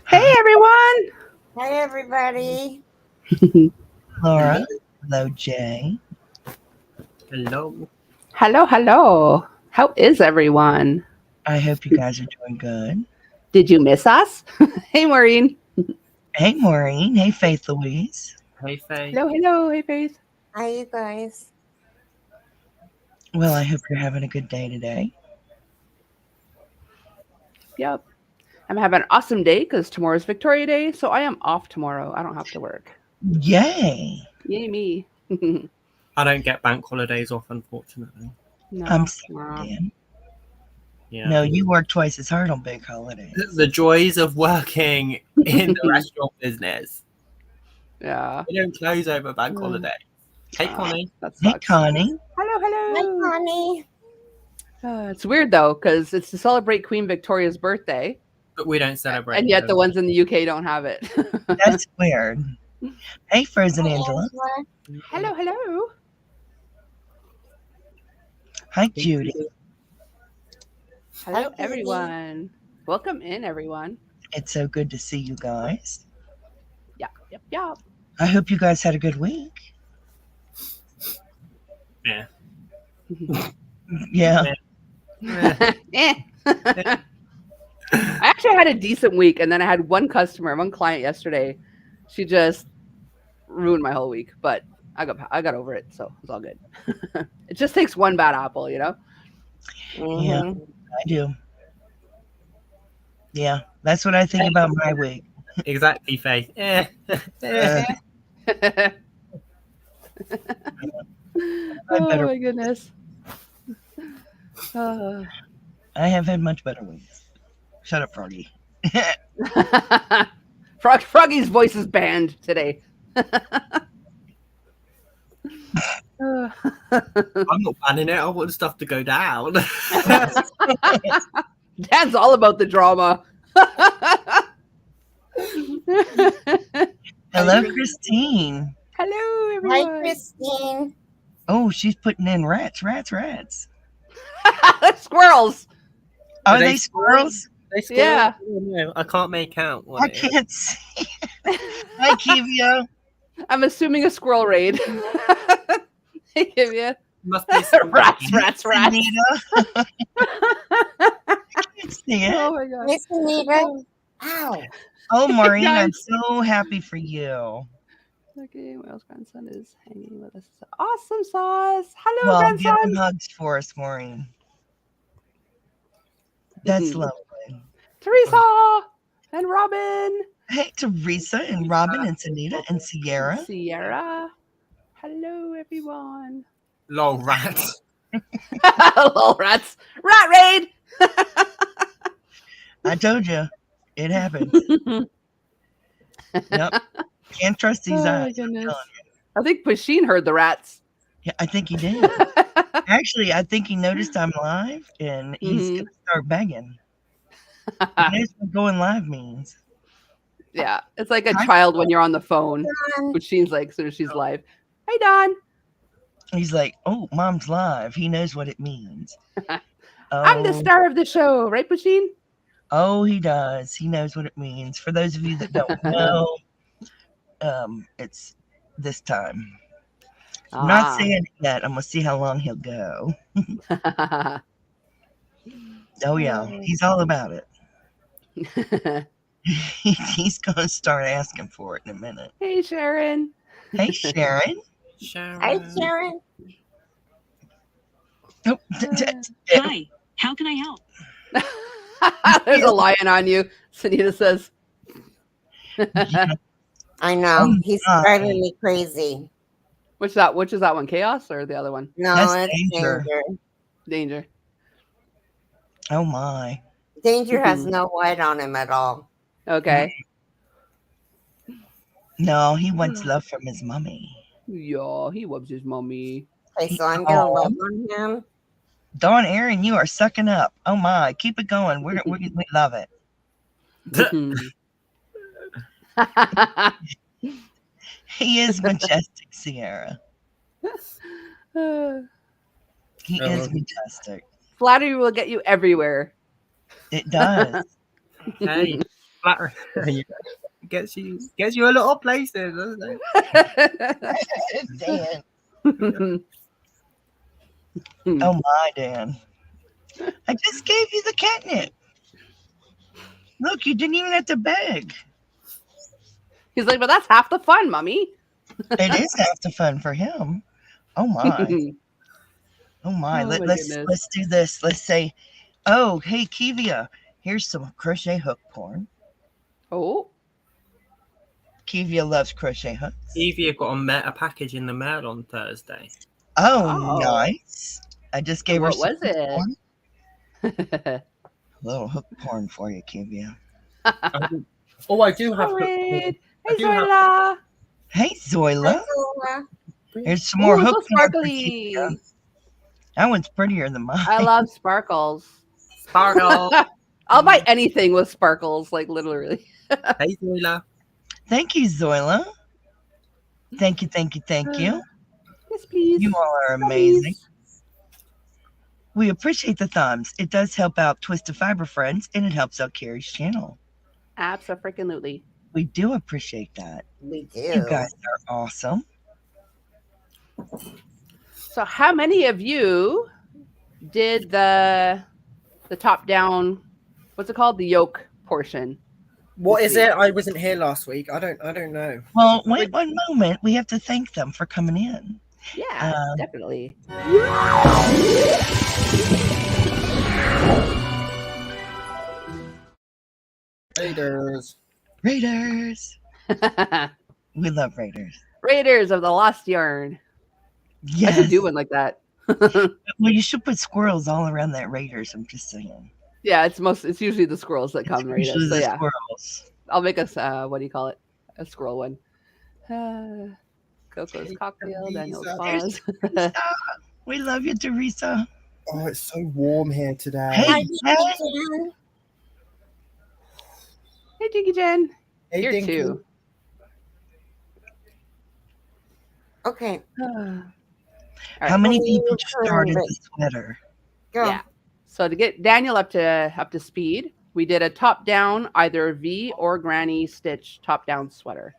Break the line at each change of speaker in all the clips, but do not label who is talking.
Hey everyone!
Hi everybody.
Laura. Hello, Jay.
Hello.
Hello. How is everyone?
I hope you guys are doing good.
Did you miss us? Hey Maureen.
Hey, Maureen. Hey, Faith Louise.
Hey, Faye.
Hello. Hey Faith.
Hi you guys.
Well, I hope you're having a good day today.
Yep. I'm having an awesome day because tomorrow's Victoria Day, so I am off tomorrow. I don't have to work.
Yay.
Yay me.
I don't get bank holidays off, unfortunately.
No,
I'm sorry,
tomorrow.
Dan.
Yeah.
No, you work twice as hard on big holidays.
The joys of working in the restaurant business.
Yeah.
We don't close over bank holiday. Hey, Connie.
That
Hey,
sucks.
Connie.
Hi
Hello.
Connie.
It's weird though, because it's to celebrate Queen Victoria's birthday,
But we don't celebrate.
and yet the ones in the UK don't have it.
That's weird. Hey, Frozen
Hi,
Angela.
Angela.
Hello.
Hi, Judy.
Hello,
Judy.
everyone. Welcome in, everyone.
It's so good to see you guys.
Yep.
I hope you guys had a good week.
Yeah.
Yeah.
Eh. I actually had a decent week, and then I had one client yesterday. She just ruined my whole week, but I got over it, so it's all good. It just takes one bad apple, you know.
Yeah, I do. Yeah, that's what I think about my week.
Exactly, Faye.
Oh my goodness.
I have had much better weeks. Shut up, Froggy.
Froggy's voice is banned today.
I'm not banning it. I want stuff to go down.
Dad's all about the drama.
Hello, Christine.
Hello, everyone.
Hi Christine.
Oh, she's putting in rats.
Squirrels.
Are
Are
they
they
squirrels?
Yeah.
No, I can't make out.
I can't see. Hi, Kivia.
I'm assuming a squirrel raid. Hey, Kivia.
Must be some
Rats.
Anita. I can't see it.
Oh my god.
Miss Anita. Ow.
Oh, Maureen, I'm
Guys.
so happy for you.
Okay, Whale's grandson is hanging with us. Awesome sauce. Hello,
Well,
grandson.
give them hugs for us, Maureen. That's
Mhm.
lovely.
Teresa and Robin.
Hey, Teresa and Robin and Sanita and Sierra.
Sierra. Hello, everyone.
lol rats.
Hello, rats. Rat raid.
I told you, it happened. Yep. Can't trust these
Oh my
eyes.
goodness. I think Pasheen heard the rats.
Yeah, I think he did. Actually, I think he noticed I'm live and he's
Mhm.
going to start begging. He knows what going live means.
Yeah, it's like a
Hi,
child when you're on the phone.
Don.
Pasheen's like, as soon as she's live. Hey, Don.
He's like, oh, mom's live. He knows what it means.
I'm the
Oh,
star of the show, right, Pasheen?
oh, he does. He knows what it means. For those of you that don't know, it's this time. I'm not saying it yet. I'm going to see how long he'll go. Oh, yeah. He's all about it. He's going to start asking for it in a minute.
Hey, Sharon.
Hey, Sharon.
Hi Sharon.
Oh,
Hi, how can I help?
There's a lion on you, Sunita says.
yeah.
I know.
Oh,
He's
my.
driving me crazy.
Which is that one? Chaos or the other one?
No,
That's
it's
Danger.
Danger.
Oh my.
Danger has no white on him at all.
Okay.
No, he wants love from his mommy.
Yeah, he loves his mommy.
Okay, so I'm gonna love on him.
Dawn Aaron, you are sucking up. Oh my, keep it going. We love it. He is majestic, Sierra. He is majestic.
Flattery will get you everywhere.
It does.
Hey, flattery gets you a lot of places, doesn't it?
Dan. Oh my, Dan. I just gave you the catnip. Look, you didn't even have to beg.
He's like, but that's half the fun, Mommy.
It is half the fun for him. Oh my. Oh my. Let's do this. Let's say, oh, hey Kivia, here's some crochet hook porn.
Oh.
Kivia loves crochet hooks.
Evie got a package in the mail on Thursday.
Oh, nice. I just gave her
what was it?
A little hook porn for you, Kivia.
Oh, I do have.
Hey, Zoila.
Hey, Zoila. Here's some more hook porn for Kivia. That one's prettier than mine.
I love sparkles.
Sparkle.
I'll buy anything with sparkles, like literally.
Hey, Zoila.
Thank you, Zoila. Thank you.
Yes, please.
You all are amazing. We appreciate the thumbs. It does help out TwistedFiberFriends, and it helps out Carrie's channel.
Absolutely.
We do appreciate that.
We do.
You guys are awesome.
So how many of you did the top down, what's it called? The yoke portion?
What is it? I wasn't here last week. I don't know.
Well, wait one moment. We have to thank them for coming in.
Yeah, definitely.
Raiders.
We love Raiders.
Raiders of the Lost Yarn.
Yes.
I should do one like that.
Well, you should put squirrels all around that Raiders. I'm just saying.
Yeah, it's usually the squirrels that come right in. So yeah,
squirrels.
I'll make us what do you call it? A squirrel one. Coco's cocktail, Daniel's pause.
We love you, Teresa.
Oh, it's so warm here today.
Hey,
Hey, Dinky Jen.
Hey,
You're
Dinky.
too.
Okay.
How many people started the sweater?
Go.
Yeah. So to get Daniel up to speed, we did a top down, either V or granny stitch top down sweater.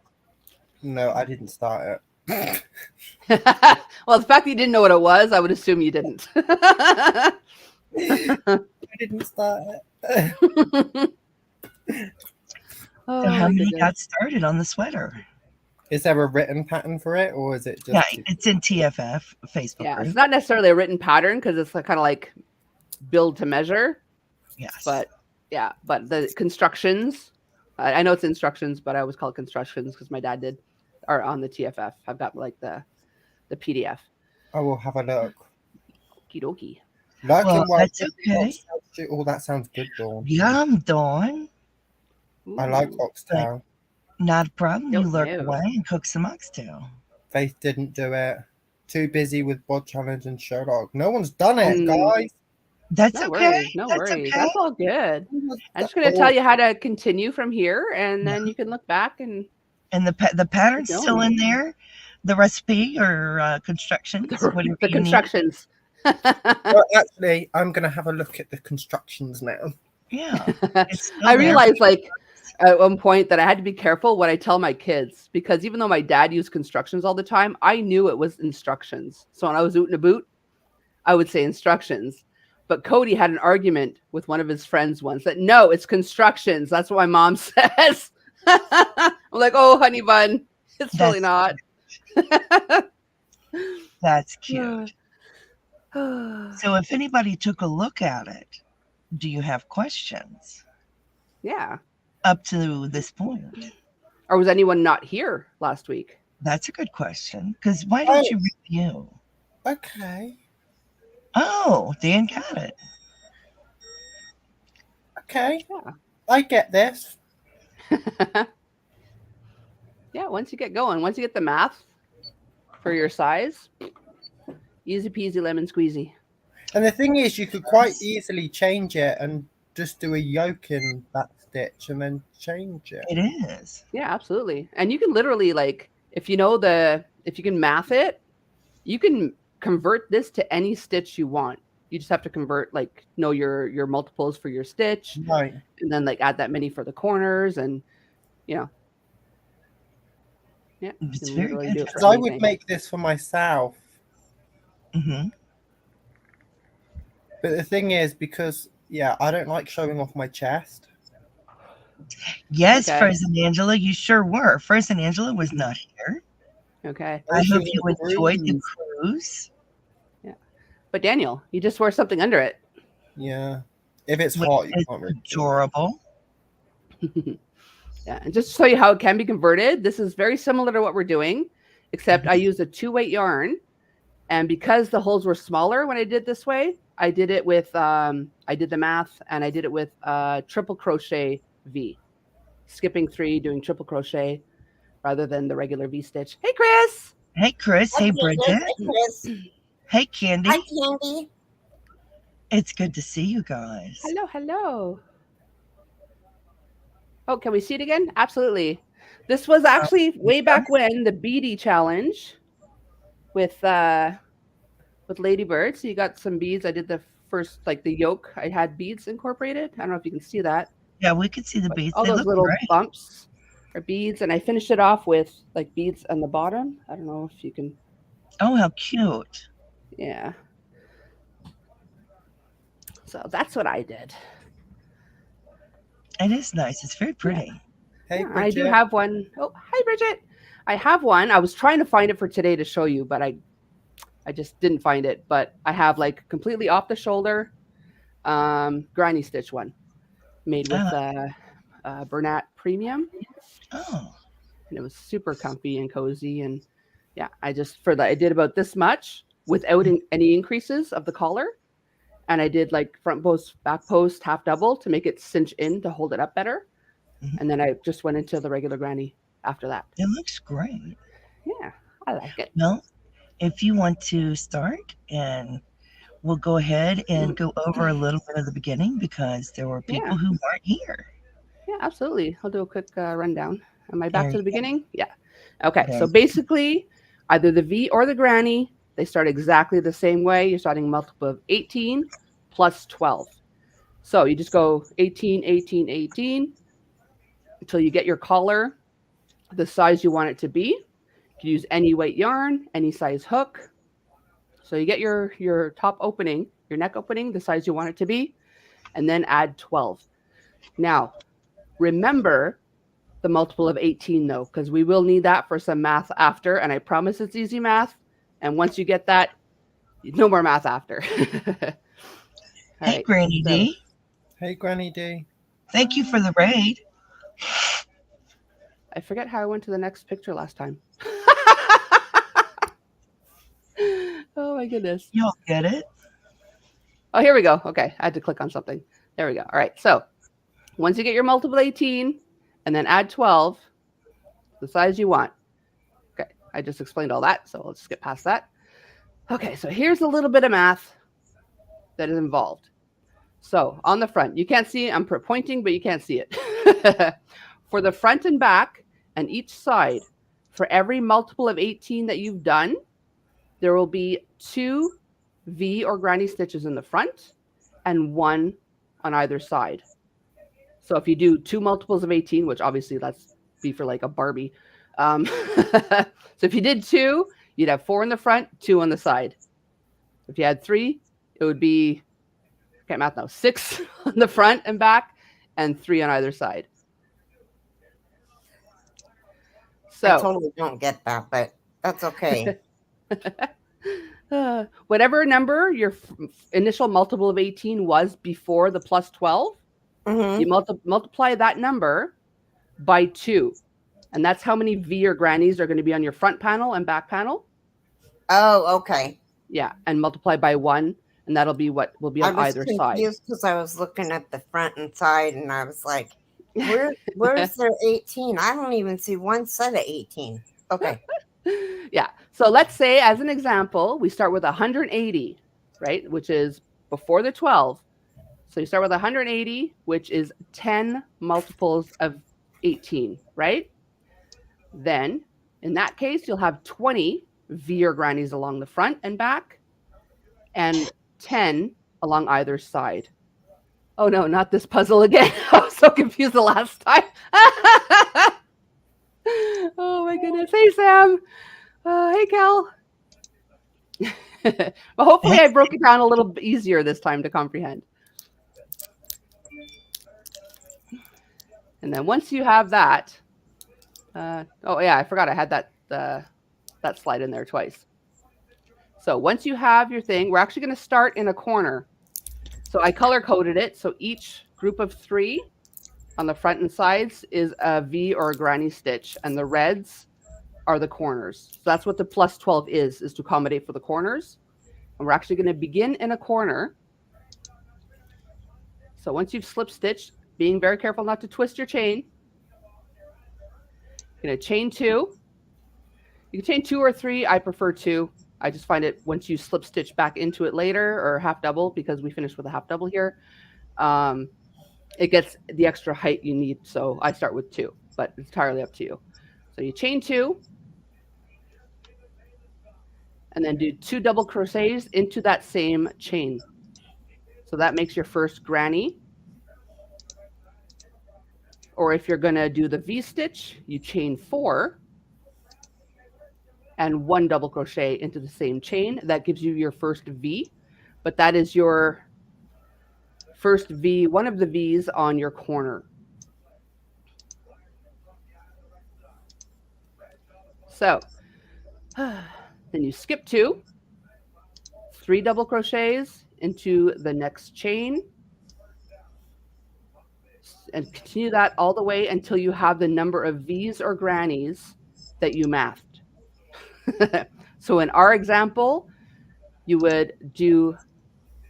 No, I didn't start it.
Well, the fact that you didn't know what it was, I would assume you didn't.
I didn't start it.
So how many got started on the sweater?
Is there a written pattern for it, or is it just?
Yeah, it's in TFF Facebook
Yeah,
group.
it's not necessarily a written pattern because it's kind of like build to measure.
Yes.
But yeah, but the constructions, I know it's instructions, but I always call it constructions because my dad did, are on the TFF. I've got like the PDF.
I will have a look.
Okie dokie.
Black
Well,
and white.
that's okay.
Oh, that sounds good, Dawn.
Yum, Dawn.
I like oxtail.
Not a problem. You
Don't
lurk
know.
away and cook some oxtail.
Faith didn't do it. Too busy with Bod Challenge and Sherlock. No one's done it, guys.
That's
No
okay.
worries. No
That's
worries.
okay.
That's all good. I'm just going to tell you how to continue from here, and then you can look back and.
And the pattern's
Keep
still
going.
in there. The recipe or constructions. whatever
The
you need.
constructions.
Well, actually, I'm going to have a look at the constructions now.
Yeah. It's still
I
there.
realized like at one point that I had to be careful what I tell my kids because even though my dad used constructions all the time, I knew it was instructions. So when I was ootin' a boot, I would say instructions. But Cody had an argument with one of his friends once that no, it's constructions. That's what my mom says. I'm like, oh, honey bun, it's really not.
That's cute. So if anybody took a look at it, do you have questions
Yeah.
up to this point?
Or was anyone not here last week?
That's a good question. Because why don't you review?
Okay.
Oh, Dan got it.
Okay.
Yeah.
I get this.
Yeah, once you get going, once you get the math for your size, easy peasy lemon squeezy.
And the thing is, you could quite easily change it and just do a yoke in that stitch and then change it.
It is.
Yeah, absolutely. And you can literally like if you can math it, you can convert this to any stitch you want. You just have to convert like know your multiples for your stitch
Right.
and then like add that many for the corners and you know. Yeah, you
It's
can
very
literally
good.
do it for
Because I would
anything.
make this for myself.
Mm-hmm.
But the thing is, because, yeah, I don't like showing off my chest.
Yes,
Okay.
Frozen Angela, you sure were. Frozen Angela was not here.
Okay.
I
Also
hope you
the
enjoyed the
breeze.
cruise.
But Daniel, you just wear something under it.
Yeah. If it's
Which
hot, you
is
can't really do it.
adorable.
Yeah, and just to show you how it can be converted, this is very similar to what we're doing, except I used a 2-weight yarn. And because the holes were smaller when I did this way, I did it with, I did the math and I did it with triple crochet V. Skipping 3, doing triple crochet rather than the regular V stitch. Hey, Chris!
Hey, Chris. Hey, Bridget.
Chris.
Hey, Candy.
Hi, Candy.
It's good to see you guys.
Hello, hello. Oh, can we see it again? Absolutely. This was actually way back when the beady challenge with Ladybird. So you got some beads. I did the first, like the yoke. I had beads incorporated. I don't know if you can see that.
Yeah, we could see the beads.
All
They
those
look
little
great.
bumps are beads, and I finished it off with like beads on the bottom. I don't know if you can.
Oh, how cute.
Yeah. So that's what I did.
It is nice. It's very pretty.
Hey,
Yeah, I
Bridget.
do have one. Oh, hi, Bridget. I have one. I was trying to find it for today to show you, but I just didn't find it. But I have like completely off the shoulder granny stitch one made with Bernat Premium.
Oh,
And it was super comfy and cozy. And yeah, I did about this much without any increases of the collar. And I did like front post, back post, half double to make it cinch in to hold it up better.
Mhm.
And then I just went into the regular granny after that.
it looks great.
Yeah, I like it.
Well, if you want to start, and we'll go ahead and go over a little bit of the beginning because there were people
Yeah.
who weren't here.
Yeah, absolutely. I'll do a quick rundown. Am I back
There
to
you
the beginning? Yeah. Okay.
There
So
you go.
basically, either the V or the granny, they start exactly the same way. You're starting multiple of 18 plus 12. So you just go 18, 18, 18 until you get your collar the size you want it to be. You can use any weight yarn, any size hook. So you get your top opening, your neck opening, the size you want it to be, and then add 12. Now, remember the multiple of 18 though, because we will need that for some math after, and I promise it's easy math. And once you get that, no more math after. All
Hey,
right,
Granny
so-
D.
Hey, Granny D.
Thank you for the raid.
I forget how I went to the next picture last time. Oh my goodness.
You'll get it.
Oh, here we go. Okay, I had to click on something. There we go. All right, so once you get your multiple 18 and then add 12, the size you want. Okay, I just explained all that, so let's skip past that. Okay, so here's a little bit of math that is involved. So on the front, you can't see it. I'm pointing, but you can't see it. For the front and back and each side, for every multiple of 18 that you've done, there will be 2 V or granny stitches in the front and 1 on either side. So if you do 2 multiples of 18, which obviously that's be for like a Barbie. So if you did 2, you'd have 4 in the front, 2 on the side. If you had 3, it would be, I can't math now, 6 on the front and back and 3 on either side. So
I totally don't get that, but that's okay.
whatever number your initial multiple of 18 was before the plus 12,
Mhm.
you multiply that number by 2. And that's how many V or grannies are going to be on your front panel and back panel.
Oh, okay.
Yeah, and multiply by 1, and that'll be what will be on either side.
I was confused because I was looking at the front and side, and I was like, where's their 18? I don't even see one set of 18. Okay.
Yeah. So let's say, as an example, we start with 180, right, which is before the 12. So you start with 180, which is 10 multiples of 18, right? Then, in that case, you'll have 20 V or grannies along the front and back, and 10 along either side. Oh no, not this puzzle again. I was so confused the last time. Oh my goodness. Hey, Sam. Hey, Cal. Well, hopefully I broke it down a little bit easier this time to comprehend. And then once you have that, oh yeah, I forgot I had that slide in there twice. So once you have your thing, we're actually going to start in a corner. So I color coded it. So each group of 3 on the front and sides is a V or a granny stitch, and the reds are the corners. So that's what the plus 12 is to accommodate for the corners. And we're actually going to begin in a corner. So once you've slip stitched, being very careful not to twist your chain, you're going to chain 2. You can chain 2 or 3. I prefer 2. I just find it once you slip stitch back into it later, or half double, because we finished with a half double here, it gets the extra height you need. So I start with 2, but it's entirely up to you. So you chain 2 and then do 2 double crochets into that same chain. So that makes your first granny. Or if you're going to do the V stitch, you chain 4 and 1 double crochet into the same chain. That gives you your first V, but that is your first V, one of the V's on your corner. So then you skip 2, 3 double crochets into the next chain, and continue that all the way until you have the number of V's or grannies that you mathed. So in our example, you would do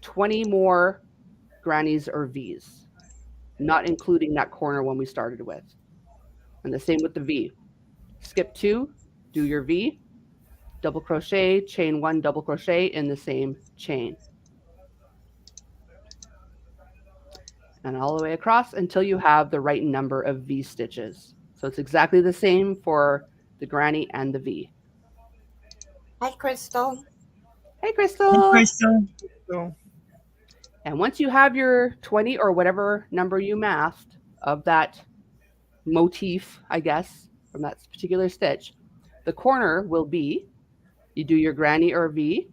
20 more grannies or V's, not including that corner one we started with. And the same with the V. Skip 2, do your V, double crochet, chain 1 double crochet in the same chain. And all the way across until you have the right number of V stitches. So it's exactly the same for the granny and the V.
Hi, Crystal.
Hey, Crystal.
Hey, Crystal.
So,
And once you have your 20 or whatever number you mathed of that motif, I guess, from that particular stitch, the corner will be, you do your granny or V,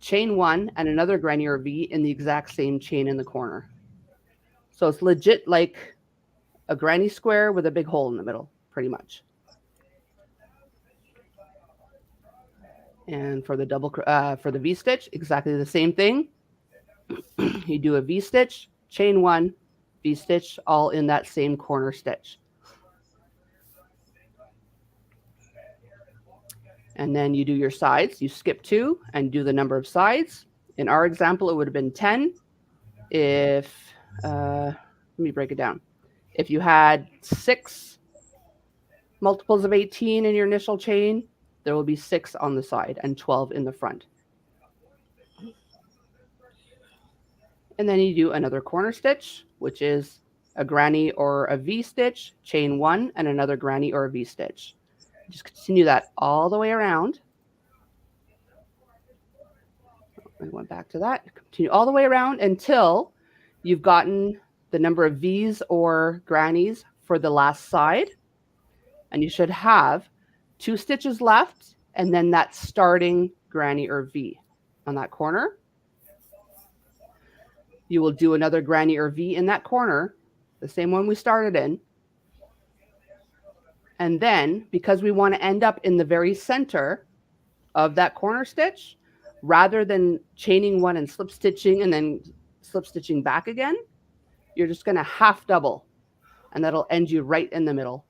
chain 1 and another granny or V in the exact same chain in the corner. So it's legit like a granny square with a big hole in the middle, pretty much. And for the for the V stitch, exactly the same thing. You do a V stitch, chain 1, V stitch, all in that same corner stitch. And then you do your sides. You skip 2 and do the number of sides. In our example, it would have been 10. If, let me break it down. If you had 6 multiples of 18 in your initial chain, there will be 6 on the side and 12 in the front. And then you do another corner stitch, which is a granny or a V stitch, chain 1 and another granny or a V stitch. Just continue that all the way around. We went back to that. Continue all the way around until you've gotten the number of V's or grannies for the last side. And you should have 2 stitches left and then that starting granny or V on that corner. You will do another granny or V in that corner, the same one we started in. And then, because we want to end up in the very center of that corner stitch, rather than chaining 1 and slip stitching and then slip stitching back again, you're just going to half double, and that'll end you right in the middle.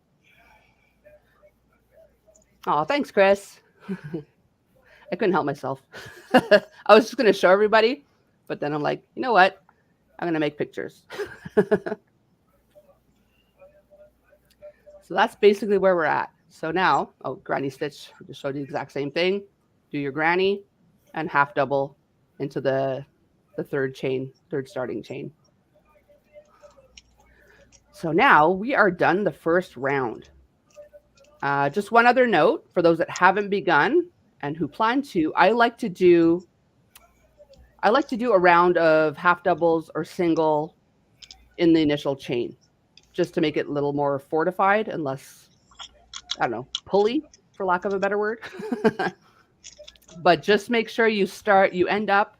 Oh, thanks, Chris. I couldn't help myself. I was just going to show everybody, but then I'm like, you know what? I'm going to make pictures. So that's basically where we're at. So now, granny stitch, I just showed you the exact same thing. Do your granny and half double into the third starting chain. So now we are done the first round. Just one other note for those that haven't begun and who plan to, I like to do a round of half doubles or single in the initial chain, just to make it a little more fortified and less, I don't know, pulley, for lack of a better word. But just make sure you end up,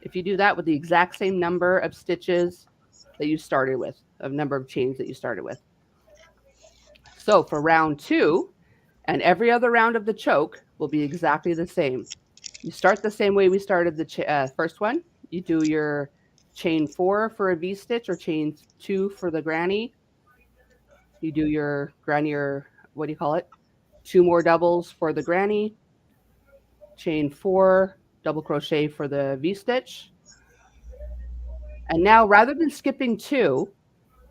if you do that, with the exact same number of stitches that you started with, of number of chains that you started with. So for round 2, and every other round of the choke will be exactly the same. You start the same way we started the first one. You do your chain 4 for a V-stitch or chain 2 for the granny. You do your granny, or what do you call it? 2 more doubles for the granny. Chain 4, double crochet for the V-stitch. And now, rather than skipping 2,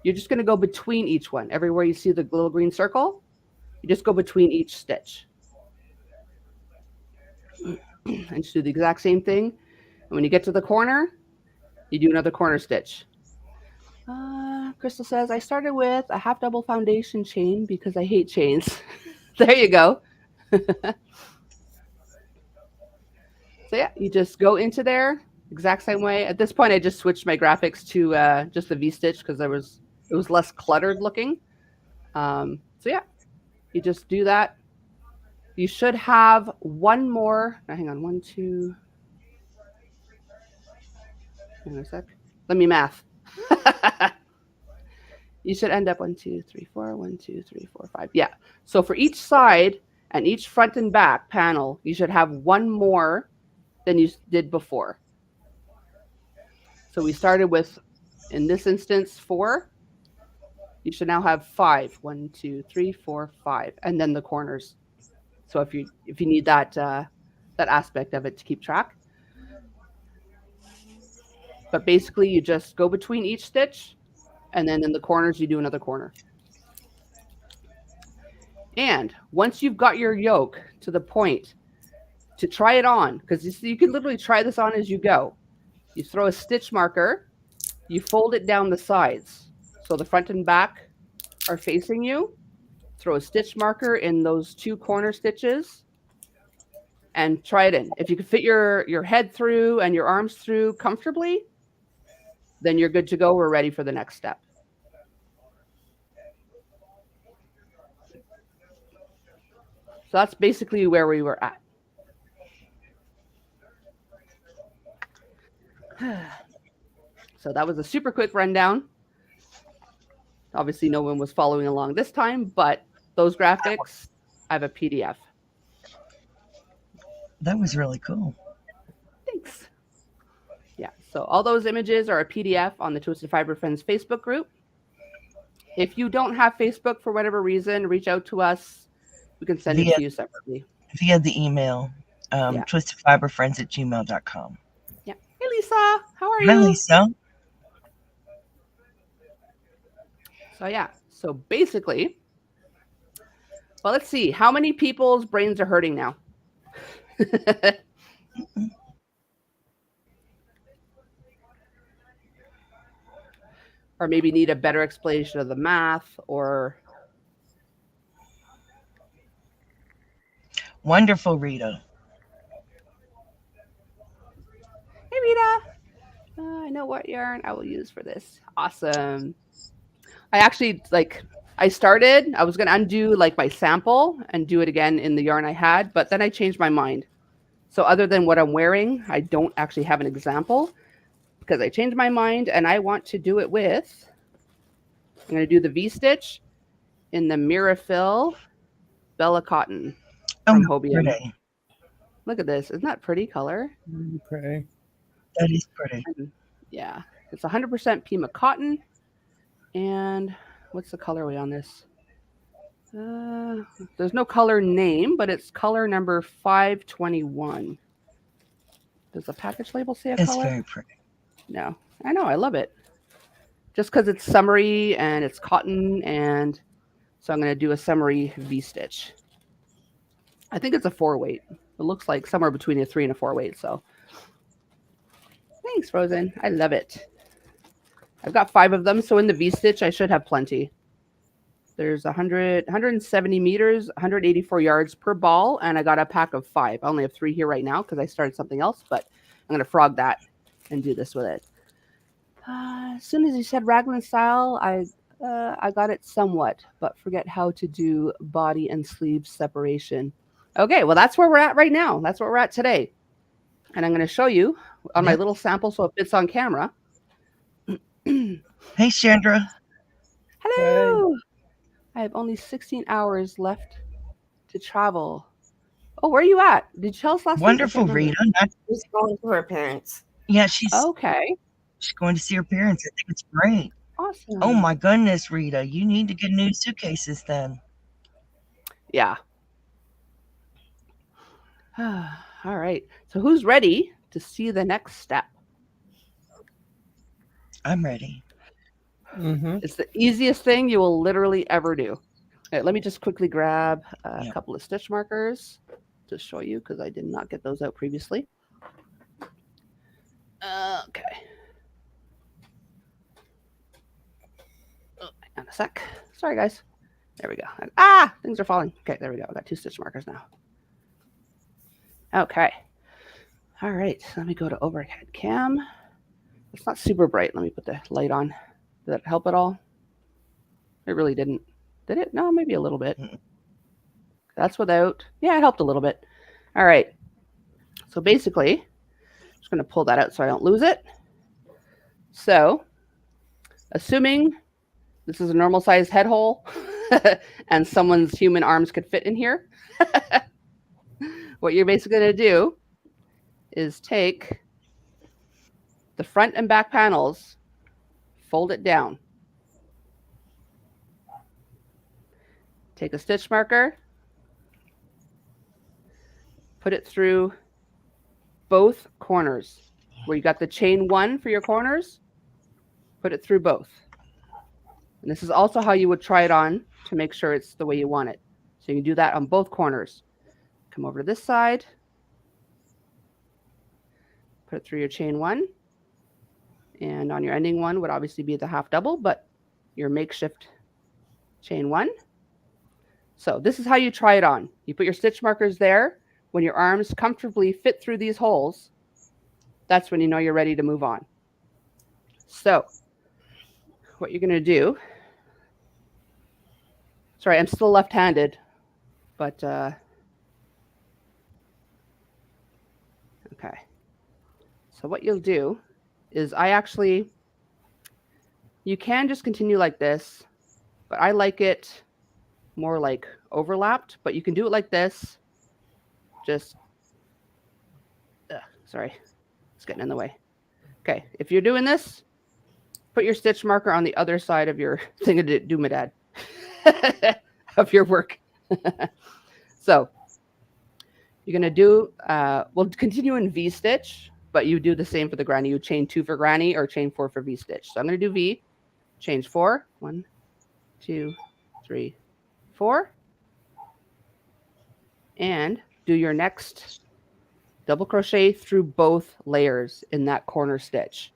you're just going to go between each one. Everywhere you see the little green circle, you just go between each stitch. And just do the exact same thing. And when you get to the corner, you do another corner stitch. Crystal says, I started with a half double foundation chain because I hate chains. There you go. So yeah, you just go into there exact same way. At this point, I just switched my graphics to just the V-stitch because it was less cluttered looking. So yeah, you just do that. You should have one more. Now, hang on, 1, 2. Hang on a sec. Let me math. You should end up 1, 2, 3, 4. 1, 2, 3, 4, 5. Yeah. So for each side and each front and back panel, you should have one more than you did before. So we started with, in this instance, 4. You should now have 5. 1, 2, 3, 4, 5, and then the corners. So if you need that aspect of it to keep track. But basically, you just go between each stitch, and then in the corners, you do another corner. And once you've got your yoke to the point to try it on, because you can literally try this on as you go. You throw a stitch marker, you fold it down the sides. So the front and back are facing you. Throw a stitch marker in those 2 corner stitches and try it in. If you can fit your head through and your arms through comfortably, then you're good to go. We're ready for the next step. So that's basically where we were at. So that was a super quick rundown. Obviously, no one was following along this time, but those graphics, I have a PDF.
That was really cool.
Thanks. Yeah, so all those images are a PDF on the Twisted Fiber Friends Facebook group. If you don't have Facebook for whatever reason, reach out to us. We can send it to you separately.
Via the email, TwistedFiberFriends@gmail.com.
Yeah. Hey, Lisa. How are you?
Hi, Lisa.
So yeah, so basically, well, let's see. How many people's brains are hurting now? Or maybe need a better explanation of the math, or...
Wonderful, Rita.
Hey, Rita. I know what yarn I will use for this. Awesome. I actually, I was going to undo my sample and do it again in the yarn I had, but then I changed my mind. So other than what I'm wearing, I don't actually have an example because I changed my mind and I want to do it with, I'm going to do the V-stitch in the Mirafill Bella Cotton from Hobium.
Pretty.
Look at this. Isn't that pretty color?
Really pretty.
That is pretty.
And, yeah. It's 100% Pima cotton. And what's the colorway on this? There's no color name, but it's color number 521. Does the package label say a
It's
color?
very pretty.
No. I know. I love it. Just because it's summery and it's cotton, and so I'm going to do a summery V-stitch. I think it's a 4-weight. It looks like somewhere between a 3 and a 4-weight. So thanks, Frozen. I love it. I've got 5 of them, so in the V-stitch, I should have plenty. There's 170 meters, 184 yards per ball, and I got a pack of 5. I only have 3 here right now because I started something else, but I'm going to frog that and do this with it. As soon as you said raglan style, I got it somewhat, but forget how to do body and sleeve separation. Okay, well, that's where we're at right now. That's where we're at today. And I'm going to show you on my little sample so it fits on camera.
Hey, Chandra.
Hello. I have only 16 hours left to travel. Oh, where are you at? Did you tell us last
Wonderful,
week?
Rita.
She's going to her parents.
Yeah, she's
Okay.
going to see her parents. I think it's great.
Awesome.
Oh my goodness, Rita, you need to get new suitcases then.
Yeah. All right. So who's ready to see the next step?
I'm ready.
Mm-hmm.
It's the easiest thing you will literally ever do. Okay, let me just quickly grab a couple of stitch markers to show you because I did not get those out previously. Okay. Oh, hang on a sec. Sorry, guys. There we go. Things are falling. Okay, there we go. I got 2 stitch markers now. Okay. All right. So let me go to overhead cam. It's not super bright. Let me put the light on. Did that help at all? It really didn't. Did it? No, maybe a little bit. That's without. Yeah, it helped a little bit. All right. So basically, I'm just going to pull that out so I don't lose it. So, assuming this is a normal sized head hole and someone's human arms could fit in here, what you're basically going to do is take the front and back panels, fold it down. Take a stitch marker, put it through both corners. Where you got the chain 1 for your corners, put it through both. And this is also how you would try it on to make sure it's the way you want it. So you can do that on both corners. Come over to this side, put it through your chain 1. And on your ending one would obviously be the half double, but your makeshift chain 1. So this is how you try it on. You put your stitch markers there. When your arms comfortably fit through these holes, that's when you know you're ready to move on. So what you're going to do, sorry, I'm still left-handed, but okay. So what you'll do is you can just continue like this, but I like it more like overlapped, but you can do it like this. Just, sorry, it's getting in the way. Okay, if you're doing this, put your stitch marker on the other side of your thing-a-doo-ma-dad of your work. So you're going to do, we'll continue in V-stitch, but you do the same for the granny. You chain 2 for granny or chain 4 for V-stitch. So I'm going to do V, chain 4, 1, 2, 3, 4, and do your next double crochet through both layers in that corner stitch.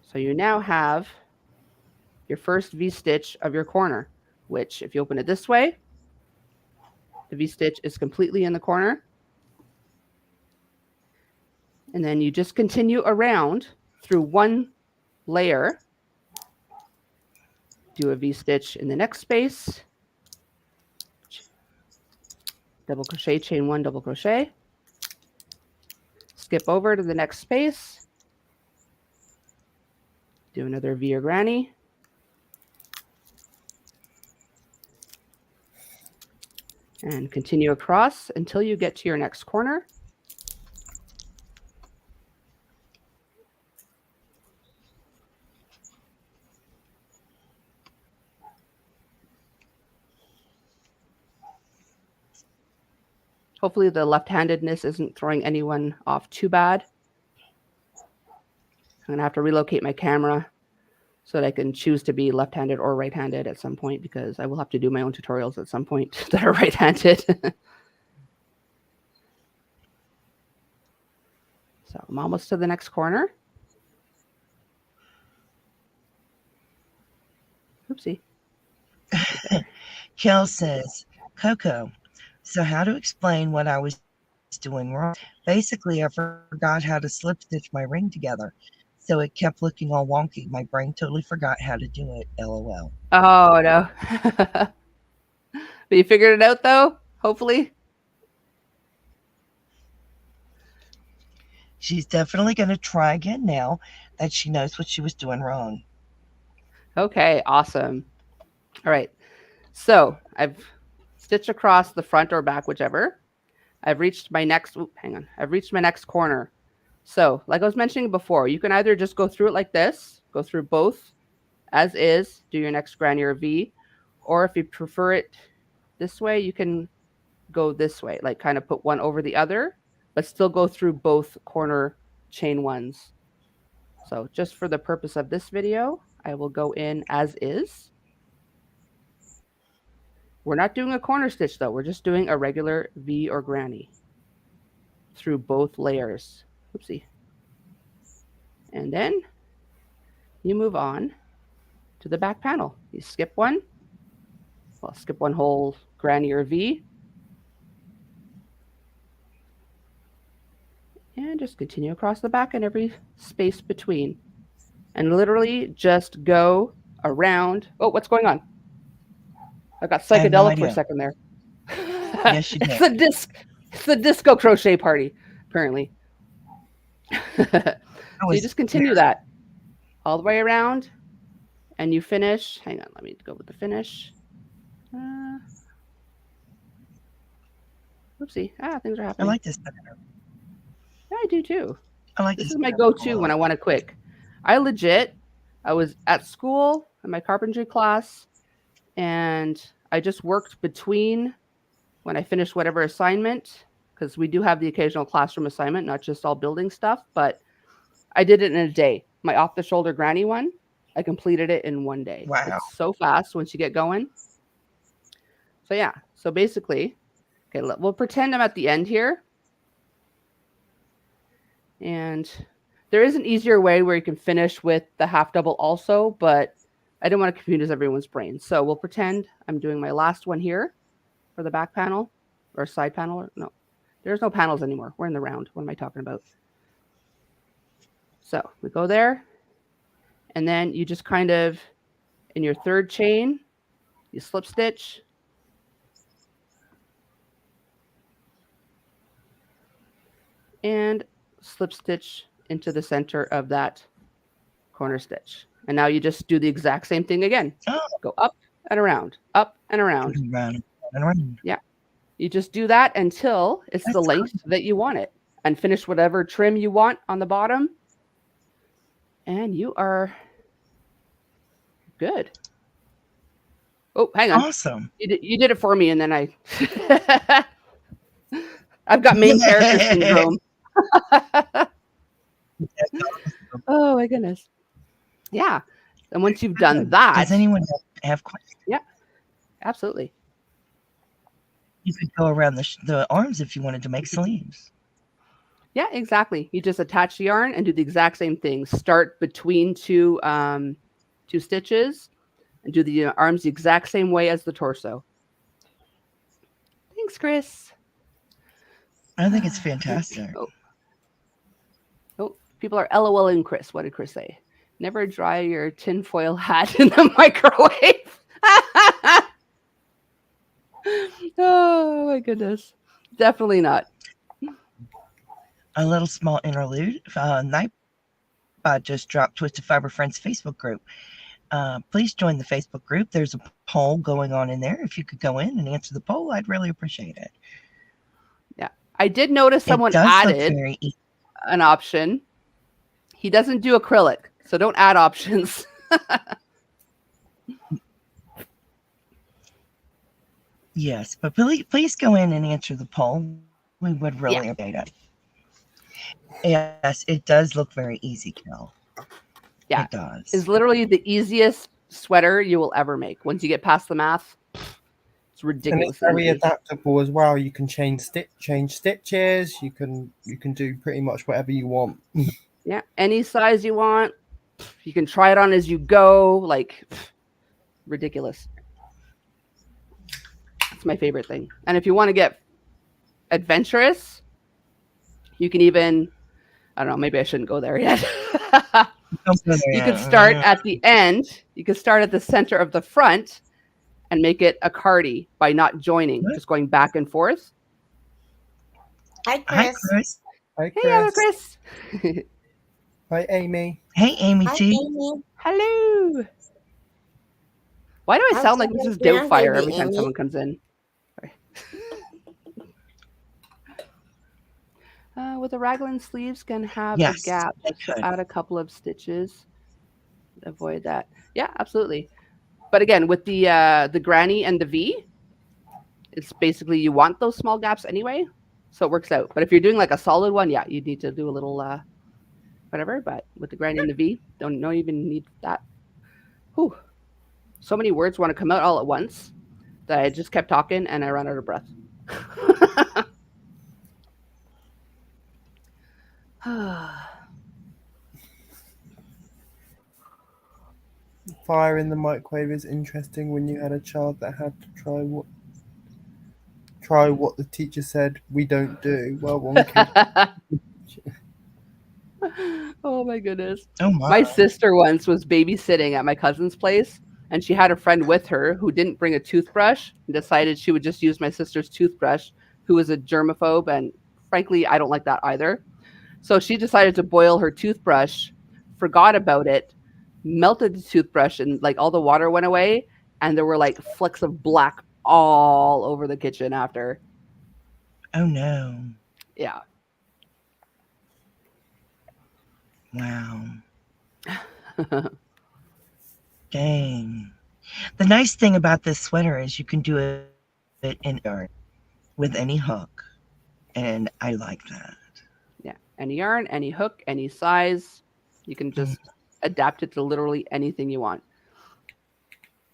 So you now have your first V-stitch of your corner, which if you open it this way, the V-stitch is completely in the corner. And then you just continue around through one layer, do a V-stitch in the next space, double crochet, chain 1, double crochet, skip over to the next space, do another V or granny, and continue across until you get to your next corner. Hopefully the left-handedness isn't throwing anyone off too bad. I'm going to have to relocate my camera so that I can choose to be left-handed or right-handed at some point, because I will have to do my own tutorials at some point that are right-handed. So I'm almost to the next corner. Oopsie.
Kel says, Coco, so how to explain what I was doing wrong? Basically, I forgot how to slip stitch my ring together. So it kept looking all wonky. My brain totally forgot how to do it. LOL.
Oh, no. But you figured it out, though, hopefully?
She's definitely going to try again now that she knows what she was doing wrong.
Okay, awesome. All right. So I've stitched across the front or back, whichever. I've reached my next, I've reached my next corner. So like I was mentioning before, you can either just go through it like this, go through both as is, do your next granny or V, or if you prefer it this way, you can go this way, like kind of put one over the other, but still go through both corner chain ones. So just for the purpose of this video, I will go in as is. We're not doing a corner stitch though. We're just doing a regular V or granny through both layers. Oopsie. And then you move on to the back panel. You skip one. Well, skip one whole granny or V. And just continue across the back and every space between. And literally just go around. Oh, what's going on? I got psychedelic for a second there.
Yes, you did.
It's the disco crochet party, apparently. So you just continue that all the way around, and you finish. Hang on, let me go with the finish. Oopsie. Things are happening.
I like this better.
Yeah, I do too.
I like
this is my go-to when I want to quick. I was at school in my carpentry class, and I just worked between when I finished whatever assignment, because we do have the occasional classroom assignment, not just all building stuff, but I did it in a day. My off-the-shoulder granny one, I completed it in one day.
Wow.
It's so fast once you get going. So yeah, so basically, okay, we'll pretend I'm at the end here. And there is an easier way where you can finish with the half double also, but I didn't want to confuse everyone's brain. So we'll pretend I'm doing my last one here for the back panel or side panel. No, there's no panels anymore. We're in the round. What am I talking about? So we go there, and then you just kind of, in your third chain, you slip stitch. And slip stitch into the center of that corner stitch. And now you just do the exact same thing again. Go up and around, up and around.
Round and around.
Yeah. You just do that until it's the length that you want it, and finish whatever trim you want on the bottom. And you are good. Oh, hang on.
Awesome.
You did it for me, and then I've got main character syndrome. Oh my goodness. Yeah. And once you've done that.
Does anyone have questions?
Yeah, absolutely.
You could go around the arms if you wanted to make sleeves.
Yeah, exactly. You just attach the yarn and do the exact same thing. Start between two stitches and do the arms the exact same way as the torso. Thanks, Chris.
I think it's fantastic.
Oh, people are LOLing Chris. What did Chris say? Never dry your tinfoil hat in the microwave. Oh my goodness. Definitely not.
A little small interlude. Nightbot just dropped Twisted Fiber Friends Facebook group. Please join the Facebook group. There's a poll going on in there. If you could go in and answer the poll, I'd really appreciate it.
Yeah. I did notice someone added an option. He doesn't do acrylic, so don't add options.
Yes, but please go in and answer the poll. We would really update it. Yes, it does look very easy, Kel.
Yeah.
It does.
It's literally the easiest sweater you will ever make. Once you get past the math, it's
And
ridiculous.
it's very adaptable as well. You can change stitches. You can do pretty much whatever you want.
Yeah, any size you want. You can try it on as you go. Like, ridiculous. It's my favorite thing. And if you want to get adventurous, you can even, I don't know, maybe I shouldn't go there yet. You could start at the end. You could start at the center of the front and make it a cardi by not joining, just going back and forth.
Hi,
Hi,
Chris.
Chris.
Hi,
Hey, hello,
Chris.
Chris.
Hi, Amy.
Hey, Amy
Hi,
T.
Amy.
Hello. Why do I
How's
sound like
your
Mrs. Doubtfire
grandbaby,
every time
Amy?
someone comes in? With the raglan sleeves can have
Yes,
a gap.
they
Just to
could.
add a couple of stitches. Avoid that. Yeah, absolutely. But again, with the granny and the V, it's basically you want those small gaps anyway, so it works out. But if you're doing like a solid one, yeah, you need to do a little whatever. But with the granny and the V, don't even need that. Whew. So many words want to come out all at once that I just kept talking and I ran out of breath.
Fire in the microwave is interesting when you had a child that had to try what the teacher said we don't do. Well, one kid.
Oh my goodness.
Oh my.
My sister once was babysitting at my cousin's place, and she had a friend with her who didn't bring a toothbrush and decided she would just use my sister's toothbrush, who was a germaphobe, and frankly, I don't like that either. So she decided to boil her toothbrush, forgot about it, melted the toothbrush, and like all the water went away, and there were like flecks of black all over the kitchen after.
Oh no.
Yeah.
Wow. Dang. The nice thing about this sweater is you can do it in yarn with any hook. And I like that.
Yeah. Any yarn, any hook, any size. You can just adapt it to literally anything you want.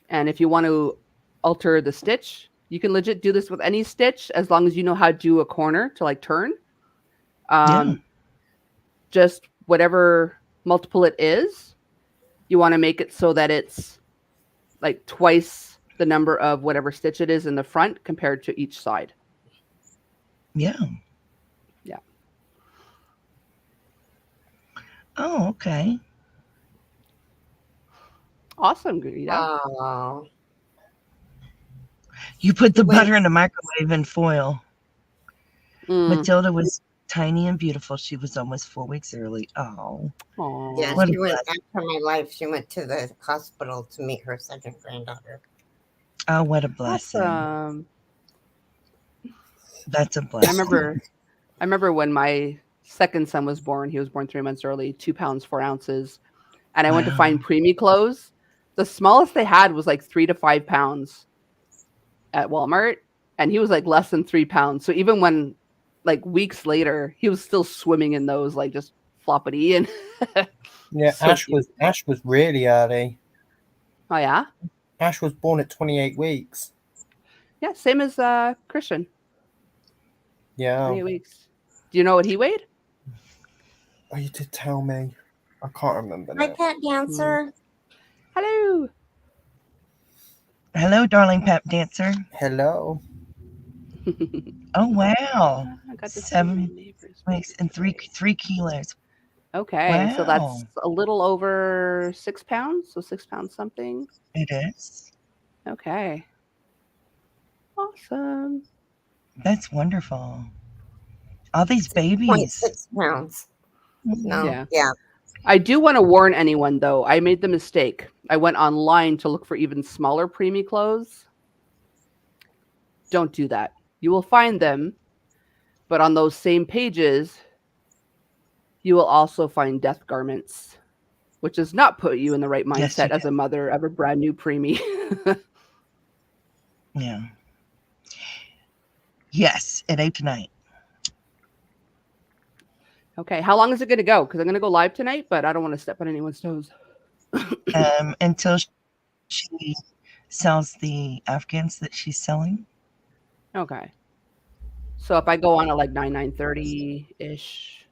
And if you want to alter the stitch, you can legit do this with any stitch as long as you know how to do a corner to like turn. Just whatever multiple it is, you want to make it so that it's like twice the number of whatever stitch it is in the front compared to each side.
Yeah.
Yeah.
Oh, okay.
Awesome, Greta.
Oh.
You put the butter in the microwave in foil. Matilda was tiny and beautiful. She was almost 4 weeks early. Oh.
Yeah,
What
she
a
went
blessing.
after my life. She went to the hospital to meet her second granddaughter.
Oh, what a blessing.
Awesome.
That's a blessing.
I remember when my second son was born. He was born 3 months early, 2 pounds 4 ounces, and I went to find preemie clothes. The smallest they had was like 3 to 5 pounds at Walmart, and he was like less than 3 pounds. So even when like weeks later, he was still swimming in those, like just floppity and
Yeah,
So
Ash
cute.
was really early.
Oh yeah,
Ash was born at 28 weeks.
yeah, same as Christian.
Yeah.
28 weeks. Do you know what he weighed?
Oh, you did tell me. I can't remember
Hi,
now.
Pet Dancer.
Hello.
Hello, darling pep dancer.
Hello.
Oh, wow.
I got to see
7
my neighbors.
weeks and 3 kilos.
Okay, so
Wow.
that's a little over 6 pounds, so 6 pounds something.
It is.
Okay. Awesome.
That's wonderful. All these babies.
0.6 pounds. No.
Yeah.
Yeah.
I do want to warn anyone, though. I made the mistake. I went online to look for even smaller preemie clothes. Don't do that. You will find them, but on those same pages, you will also find death garments, which does not put you in the right
Yes,
mindset
you
as a mother of a brand new preemie.
Yeah. Yes, at 8 tonight.
Okay. How long is it going to go? Because I'm going to go live tonight, but I don't want to step on anyone's toes.
Until she sells the Afghans that she's selling.
Okay. So if I go on at like 9:30 ish.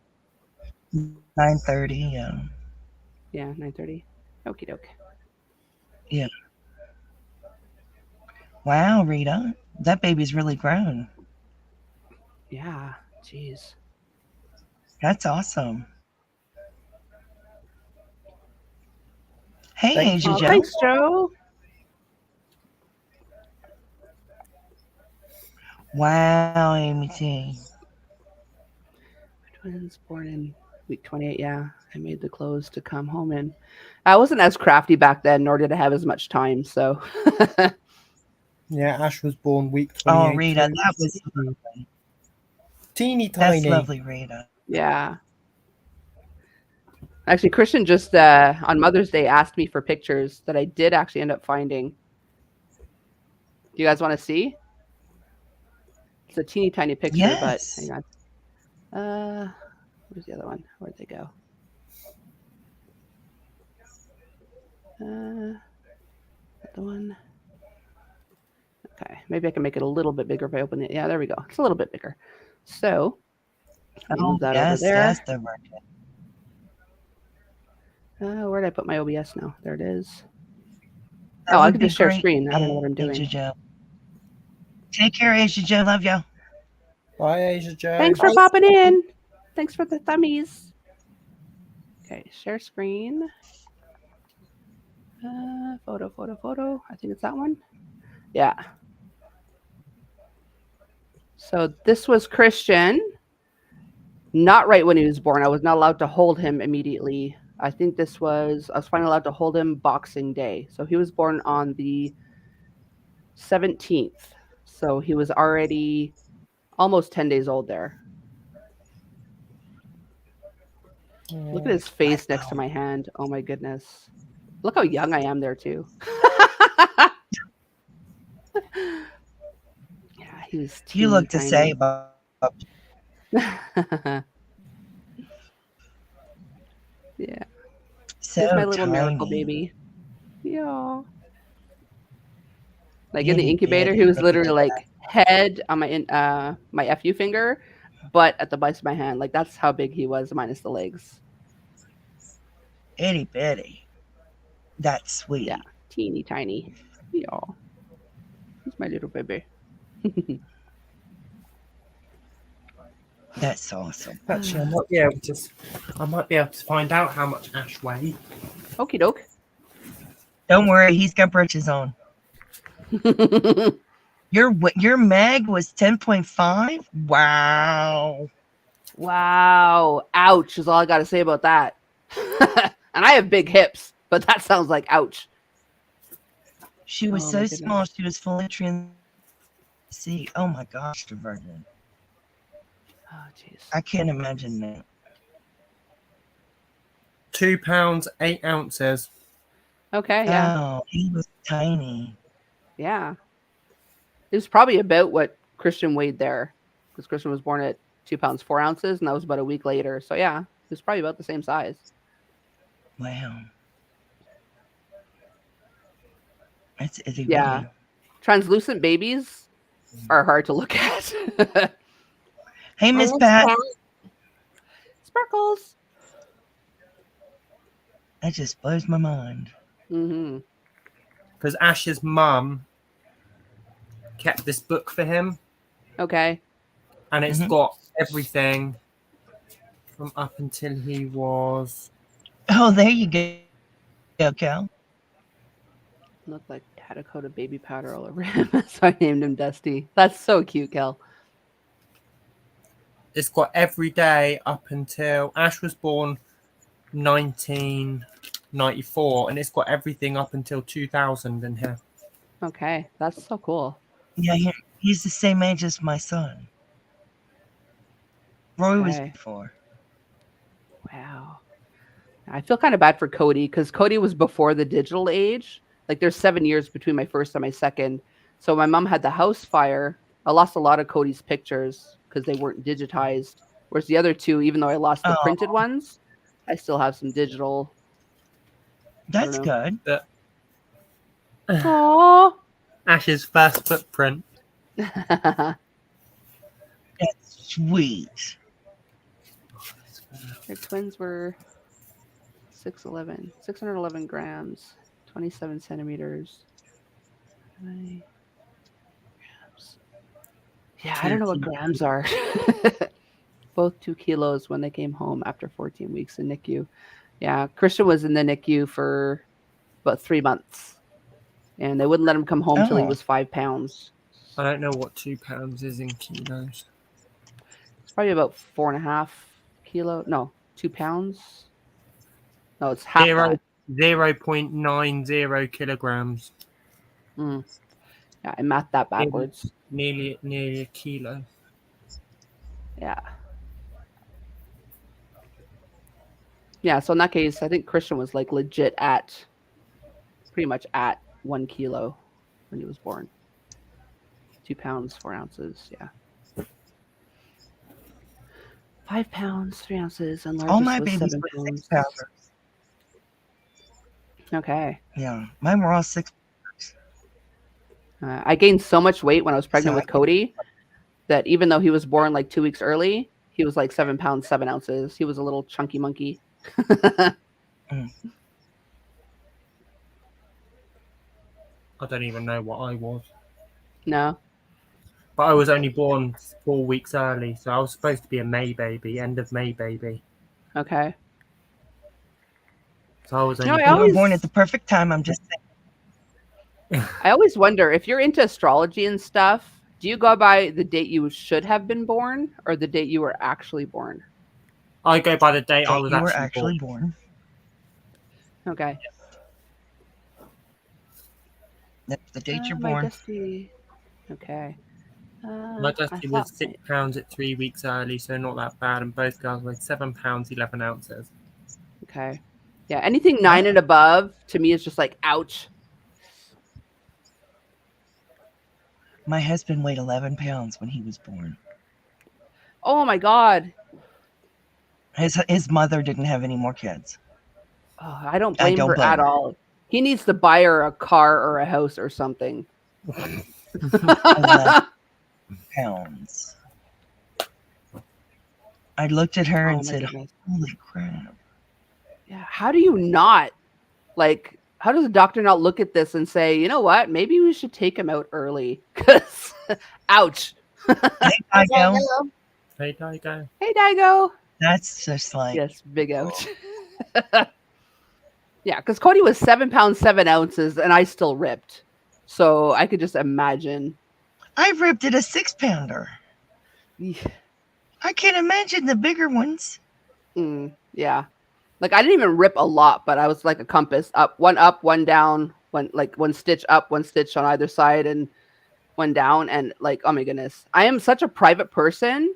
9:30. Yeah.
Yeah, 9:30. Okie doke.
Yeah. Wow, Rita, that baby's really grown.
Yeah. Jeez.
That's awesome. Hey,
Thank
Asia
Oh,
Joe.
thanks, Joe.
Wow, Amy T.
Twins born in week 28. Yeah, I made the clothes to come home in. I wasn't as crafty back then, nor did I have as much time. So,
Yeah, Ash was born week 28.
Oh, Rita, that was lovely.
Teeny
That's
tiny.
lovely, Rita.
yeah. Actually, Christian just on Mother's Day asked me for pictures that I did actually end up finding. Do you guys want to see? It's a teeny tiny picture,
Yes.
but hang on. Where's the other one? Where'd they go? The one. Okay, maybe I can make it a little bit bigger if I open it. Yeah, there we go. It's a little bit bigger. So, let me move that over there.
Yes, they're working.
Where did I put my OBS now? There it is.
That
Oh, I
would
can
be
just share
great,
screen. I don't know what I'm doing.
Asia Joe. Take care, Asia Joe. Love you.
Bye, Asia Joe.
Thanks for popping in. Thanks for the thummies. Okay, share screen. Photo. I think it's that one. Yeah. So this was Christian. Not right when he was born. I was not allowed to hold him immediately. I think I was finally allowed to hold him Boxing Day. So he was born on the 17th. So he was already almost 10 days old there. Look at his face next to my hand. Oh my goodness. Look how young I am there too. Yeah, he was teeny
You look the
tiny.
same, Bob.
Yeah.
So
Here's my little
tiny.
miracle baby. Yeah. Like in
Itty
the incubator,
bitty.
he was
Look at
literally
that.
like head on my FU finger, butt at the base of my hand. Like that's how big he was, minus the legs.
Itty bitty. That's sweet.
Yeah, teeny tiny. Yeah. He's my little baby.
That's awesome.
Actually, I might be able to find out how much Ash weighs.
Okie doke.
Don't worry, he's got britches on. Your mag was 10.5? Wow.
Wow. Ouch is all I got to say about that. And I have big hips, but that sounds like ouch.
She was
Oh,
so
my
small,
goodness.
she was fully trans. See, oh my gosh, the virgin.
Oh, jeez.
I can't imagine that.
2 pounds 8 ounces.
Okay, yeah.
Oh, he was tiny.
Yeah. It was probably about what Christian weighed there, because Christian was born at 2 pounds 4 ounces, and that was about a week later. So yeah, it was probably about the same size.
Wow. That's itty
Yeah.
bitty.
Translucent babies are hard to look at.
Hey, Miss
Miss
Pat.
Pat.
Sparkles.
That just blows my mind.
Mm-hmm.
Because Ash's mum kept this book for him,
Okay.
and it's
Mhm.
got everything from up until he was.
Oh, there you go, Cal.
Looked like had a coat of baby powder all over him. So I named him Dusty. That's so cute, Kel.
It's got every day up until Ash was born 1994, and it's got everything up until 2000 in here.
Okay. That's so cool.
Yeah, he's the same age as my son. Roy was
Okay.
before.
Wow. I feel kind of bad for Cody because Cody was before the digital age. Like there's 7 years between my first and my second. So my mom had the house fire. I lost a lot of Cody's pictures because they weren't digitized. Whereas the other two, even though I lost the printed
Oh.
ones, I still have some digital.
That's good.
Aww.
Ash's first footprint.
That's sweet.
Their twins were 611 grams, 27 centimeters. 20 grams. Yeah, I don't know what grams are. Both 2 kilos when they came home after 14 weeks in NICU. Yeah, Christian was in the NICU for about 3 months, and they wouldn't let him come home till he was 5 pounds.
I don't know what 2 pounds is in kilos.
It's probably about 4.5 kilo. No, 2 pounds. No, it's half that.
0.90 kilograms.
Yeah, I mathed that backwards.
Nearly a kilo.
Yeah. Yeah, so in that case, I think Christian was like legit pretty much at 1 kilo when he was born. 2 pounds, 4 ounces. Yeah. 5 pounds, 3 ounces, and largest
All my
was
babies
7
were
pounds.
6 pounders.
Okay.
Yeah, mine were all 6.
I gained so much weight when I was pregnant
So
with Cody that even though he was born like 2 weeks early, he was like 7 pounds, 7 ounces. He was a little chunky monkey.
I don't even know what I was.
No.
But I was only born 4 weeks early, so I was supposed to be a May baby, end of May baby.
Okay.
So I was only
No,
You were born at the perfect time. I'm just saying.
I always wonder if you're into astrology and stuff, do you go by the date you should have been born or the date you were actually born?
I go by the date I was
You were
actually
born.
Okay.
That's the date you're
My
born.
Dusty. Okay.
My Dusty
I
was
thought
6 pounds at 3 weeks early, so not that bad. And both girls were 7 pounds, 11 ounces.
Okay. Yeah, anything 9 and above to me is just like, ouch.
My husband weighed 11 pounds when he was born.
Oh my God.
His mother didn't have any more kids.
Oh, I don't blame her
blame
at
her.
all. He needs to buy her a car or a house or something.
11 pounds. I looked at her
Oh
and
my
said,
goodness.
holy crap.
Yeah, how do you not, like, how does a doctor not look at this and say, you know what, maybe we should take him out early? Because, ouch.
Hey, Igo.
Hey, Daigo.
Hey, Daigo.
That's just like,
Yes, big ouch. Yeah, because Cody was 7 pounds, 7 ounces, and I still ripped. So I could just imagine.
I ripped at a 6 pounder. I can't imagine the bigger ones.
Yeah. Like I didn't even rip a lot, but I was like a compass up, one down, one stitch up, one stitch on either side, and one down. And like, oh my goodness, I am such a private person,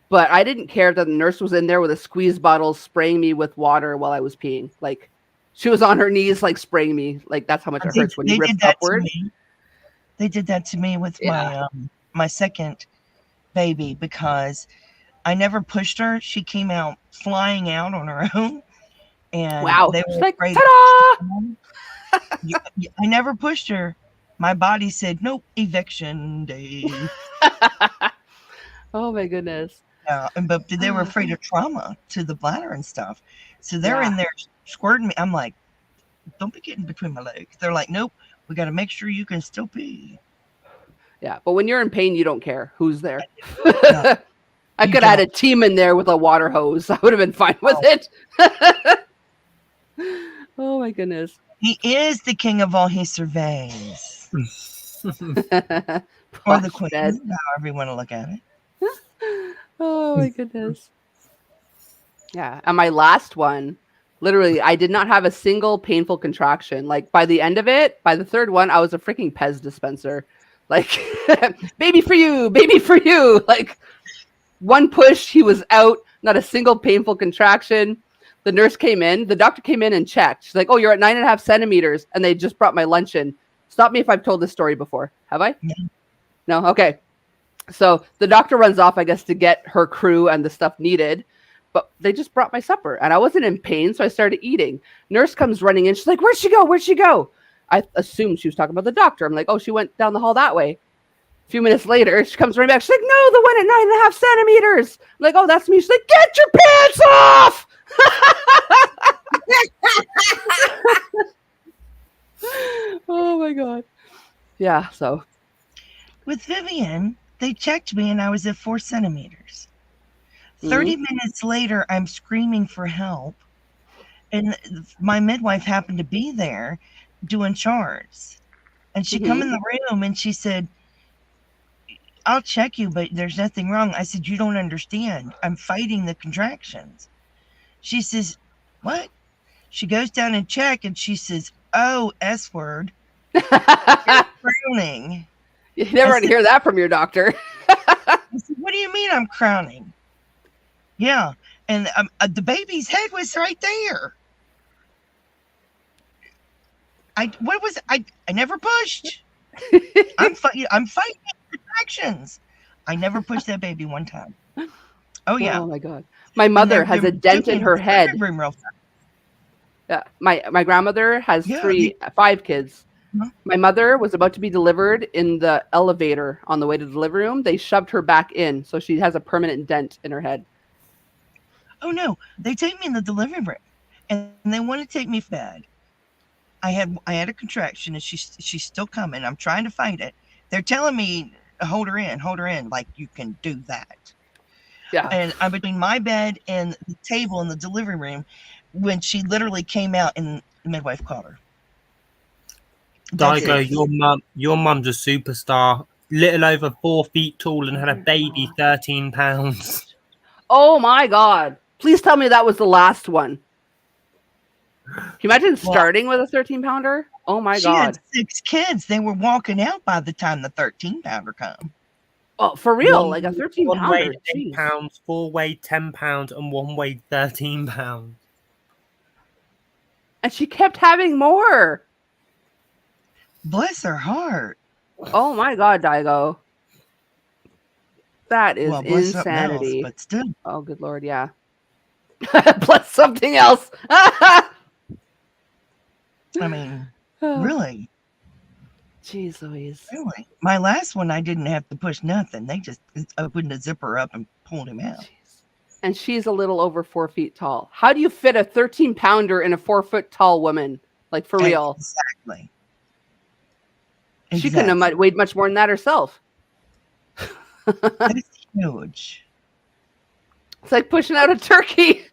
but I didn't care that the nurse was in there with a squeeze bottle spraying me with water while I was peeing. Like she was on her knees, like spraying me. Like that's how much it hurts when you rip upward.
They did that to me with my second baby because I never pushed her. She came out flying out on her own. And
wow.
They were
like,
afraid.
Ta-da!
I never pushed her. My body said, nope, eviction day.
Oh my goodness.
But they were afraid of trauma to the bladder and stuff. So they're in there squirting me. I'm like, don't be getting between my legs. They're like, nope, we got to make sure you can still pee.
Yeah, but when you're in pain, you don't care who's there.
No.
I could add a team in there with a water hose. I would have been fine with it. Oh my goodness.
He is the king of all he surveys. Or the queen, however you want to look at it.
Oh my goodness. Yeah. And my last one, literally, I did not have a single painful contraction. Like by the end of it, by the third one, I was a freaking Pez dispenser. Like, baby for you, baby for you. Like, one push, he was out, not a single painful contraction. The nurse came in, the doctor came in and checked. She's like, oh, you're at 9.5 centimeters. And they just brought my lunch in. Stop me if I've told this story before. Have I?
No.
No? Okay. So the doctor runs off, I guess, to get her crew and the stuff needed. But they just brought my supper, and I wasn't in pain, so I started eating. Nurse comes running in. She's like, "Where'd she go? Where'd she go?" I assumed she was talking about the doctor. I'm like, "Oh, she went down the hall that way." A few minutes later, she comes running back. She's like, "No, the one at 9.5 centimeters." I'm like, "Oh, that's me." She's like, "Get your pants off!" Oh my god. Yeah. So
With Vivian, they checked me and I was at 4 centimeters. 30 minutes later, I'm screaming for help. And my midwife happened to be there doing charts. And she come in the room and she said, "I'll check you, but there's nothing wrong." I said, "You don't understand. I'm fighting the contractions." She says, "What?" She goes down and check and she says, "Oh, S word. You're crowning."
You never want to hear that from your doctor.
I said, "What do you mean I'm crowning?" Yeah. And the baby's head was right there. I never pushed. I'm fighting contractions. I never pushed that baby one time. Oh yeah.
Oh my god. My mother has a dent in her head. Yeah. My grandmother has 5 kids. My mother was about to be delivered in the elevator on the way to the delivery room. They shoved her back in, so she has a permanent dent in her head.
Oh no, they take me in the delivery room, and they want to take me fed. I had a contraction, and she's still coming. I'm trying to fight it. They're telling me, hold her in, like you can do that.
Yeah.
And I'm between my bed and the table in the delivery room when she literally came out and the midwife called her.
Daigo, your mum's a superstar. Little over 4 feet tall and had a baby 13 pounds.
Oh my god. Please tell me that was the last one. Can you imagine starting with a 13-pounder? Oh my god.
She had 6 kids. They were walking out by the time the 13-pounder come.
Oh, for real? Like a 13-pounder?
One weighed 8 pounds, 4 weighed 10 pounds, and 1 weighed 13 pounds.
And she kept having more.
Bless her heart.
Oh my god, Daigo. That is insanity.
Else, but still.
Oh, good lord, yeah. Plus something else.
I mean, really.
Jeez Louise.
Really? My last one, I didn't have to push nothing. They just opened the zipper up and pulled him out.
Jeez. And she's a little over 4 feet tall. How do you fit a 13-pounder in a 4-foot tall woman? Like, for real.
Exactly.
She couldn't have weighed much more than that herself.
That's huge.
It's like pushing out a turkey.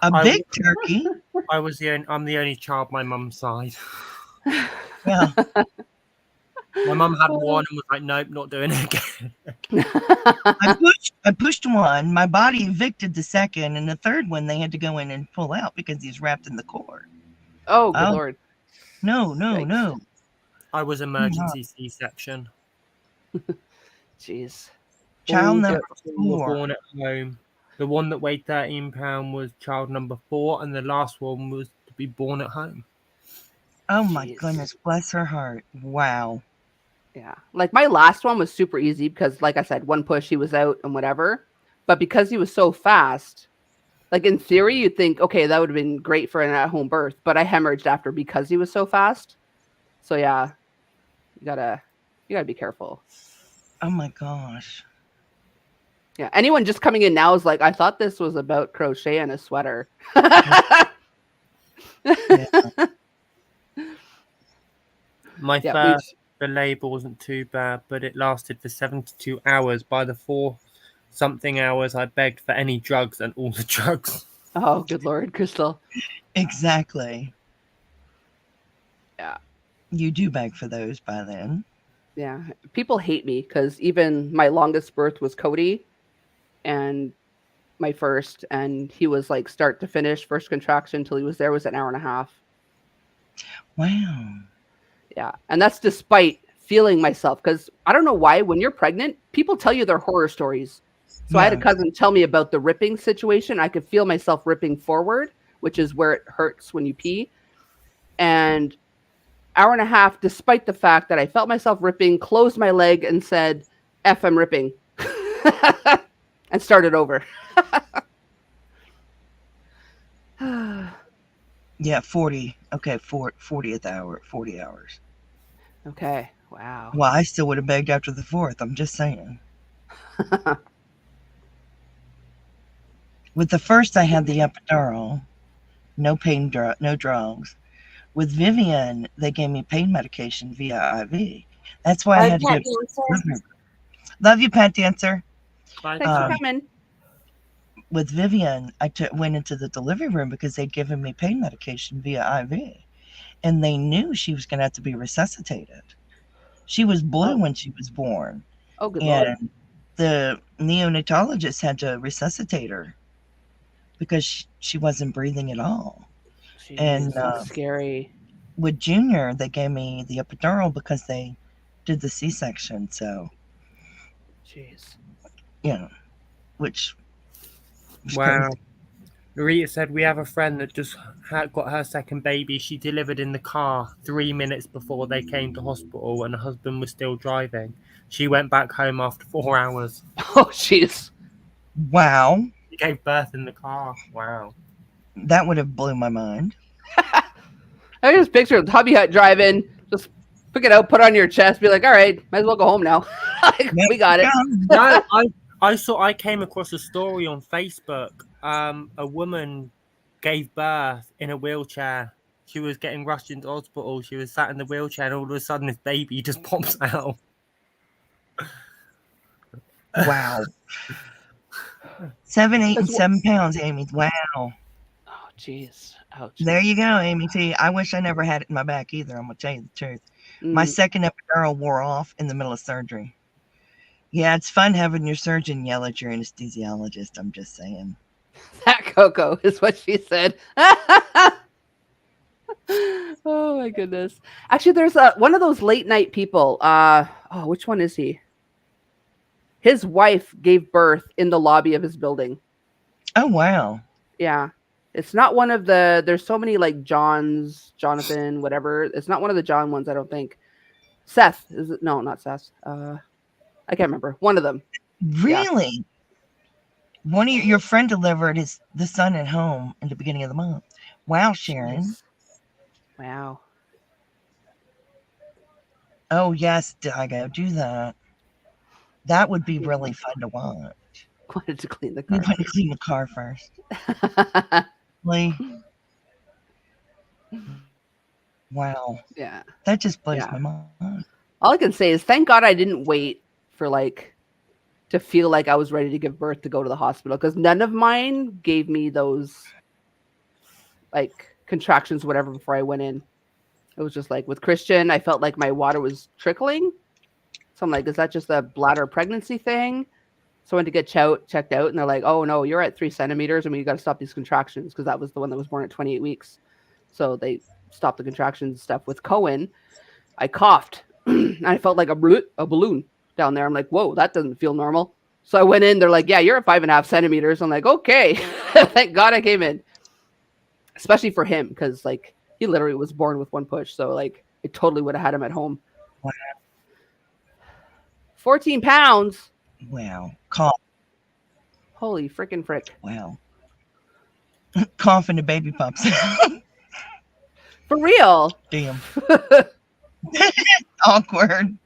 A big turkey.
I'm the only child my mum's side.
Yeah.
My mum had one and was like, "Nope, not doing it again."
I pushed one. My body evicted the second, and the third one they had to go in and pull out because he's wrapped in the cord.
Oh, good lord.
No.
I was emergency C-section.
Jeez.
Child number 4.
Born at home. The one that weighed 13 pounds was child number 4, and the last one was to be born at home.
Oh my goodness, bless her heart. Wow.
Yeah. Like my last one was super easy because, like I said, one push, he was out and whatever. But because he was so fast, like in theory, you'd think, okay, that would have been great for an at-home birth. But I hemorrhaged after because he was so fast. So yeah, you gotta be careful.
Oh my gosh.
Yeah. Anyone just coming in now is like, I thought this was about crochet and a sweater.
My first labor wasn't too bad, but it lasted for 72 hours. By the 4-something hours, I begged for any drugs and all the drugs.
Oh, good lord, Crystal.
Exactly.
Yeah.
You do beg for those by then.
Yeah. People hate me because even my longest birth was Cody and my first, and he was like start to finish, first contraction till he was there was an hour and a half.
Wow.
Yeah. And that's despite feeling myself, because I don't know why when you're pregnant, people tell you their horror stories. So I had a cousin tell me about the ripping situation. I could feel myself ripping forward, which is where it hurts when you pee. And hour and a half, despite the fact that I felt myself ripping, closed my leg and said, F, I'm ripping. And started over.
Yeah, 40. Okay, 40th hour, 40 hours.
Okay. Wow.
Well, I still would have begged after the 4th. I'm just saying. With the first, I had the epidural, no pain, no drugs. With Vivian, they gave me pain medication via IV. That's why I had to
Pet
go.
Dancer.
Love you, Pat Dancer.
Bye.
Thanks for coming.
With Vivian, I went into the delivery room because they'd given me pain medication via IV, and they knew she was going to have to be resuscitated. She was blue when she was born,
Oh, good Lord.
and the neonatologist had to resuscitate her because she wasn't breathing at all.
Jeez,
And
that's scary.
with Junior, they gave me the epidural because they did the C-section. So,
Jeez.
which was
Wow.
crazy.
Rita said we have a friend that just got her second baby. She delivered in the car 3 minutes before they came to hospital, and the husband was still driving. She went back home after 4 hours.
Oh, jeez.
Wow,
She gave birth in the car. Wow.
that would have blew my mind.
I just picture Hubby Hut driving, just pick it out, put it on your chest, be like, all right, might as well go home now. Like, we got it.
No, I came across a story on Facebook. A woman gave birth in a wheelchair. She was getting rushed into hospital. She was sat in the wheelchair, and all of a sudden, this baby just pops out.
Wow. 7, 8, and 7 pounds, Amy. Wow.
Oh, jeez. Ouch.
There you go, Amy T. I wish I never had it in my back either. I'm gonna tell you the truth. My second epidural wore off in the middle of surgery. Yeah, it's fun having your surgeon yell at your anesthesiologist. I'm just saying.
That Coco is what she said. Oh my goodness. Actually, there's one of those late night people. Which one is he? His wife gave birth in the lobby of his building.
Oh wow.
Yeah. It's not one of there's so many like Jonathan, whatever. It's not one of the John ones, I don't think. Seth, is it? No, not Seth. I can't remember. One of them.
Really? Yeah. One of your friend delivered the son at home in the beginning of the month. Wow, Sharon.
Jeez. Wow.
Oh yes, Diego, do that. That would be really fun to watch.
Wanted to clean the
You
car.
want to clean the car first. Really? Wow.
Yeah.
That just blows my mind.
All I can say is thank God I didn't wait for to feel like I was ready to give birth to go to the hospital, because none of mine gave me those contractions, whatever, before I went in. It was just like with Christian, I felt like my water was trickling. So I'm like, is that just a bladder pregnancy thing? So I went to get checked out, and they're like, oh no, you're at 3 centimeters. I mean, you got to stop these contractions, because that was the one that was born at 28 weeks. So they stopped the contractions stuff. With Cohen, I coughed. I felt like a balloon down there. I'm like, whoa, that doesn't feel normal. So I went in. They're like, yeah, you're at 5.5 centimeters. I'm like, okay. Thank God I came in. Especially for him, because he literally was born with one push. So I totally would have had him at home.
Wow.
14 pounds.
Wow. Cough.
Holy frickin' frick.
Wow. Cough and the baby pops.
For real.
Damn. Awkward.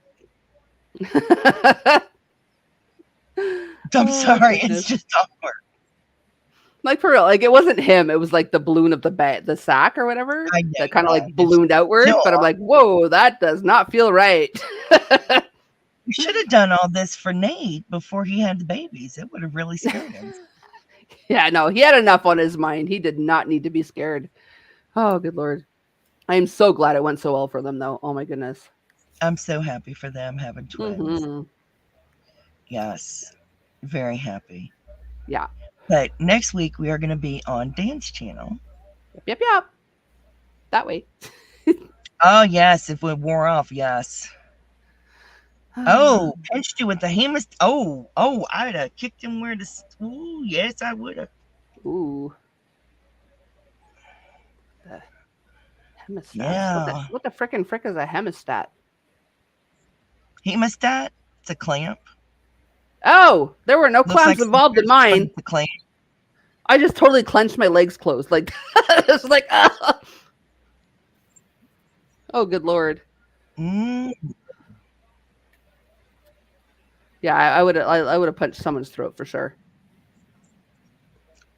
I'm sorry.
Goodness.
It's just awkward.
For real. It wasn't him. It was the balloon of the sack or whatever. That kind of ballooned outward.
No.
But I'm like, whoa, that does not feel right.
We should have done all this for Nate before he had the babies. It would have really scared him.
Yeah, no, he had enough on his mind. He did not need to be scared. Oh, good Lord. I am so glad it went so well for them, though. Oh, my goodness.
I'm so happy for them having twins.
Mm-hmm.
Yes. Very happy.
Yeah.
But next week we are going to be on Dan's channel.
Yep. That way.
Oh, yes. If it wore off, yes. Oh, pinched you with the hemus. Oh, I'd have kicked him where the. Ooh, yes, I would have.
Ooh. The hemostat.
Yeah.
What the frickin' frick is a hemostat?
Hemostat? It's a clamp.
Oh, there were no
Looks
clowns
like
involved in
somebody's
mine.
from the clan.
I just totally clenched my legs closed. Like, it's like, oh, good Lord.
Mm,
Yeah, I would have punched someone's throat for sure.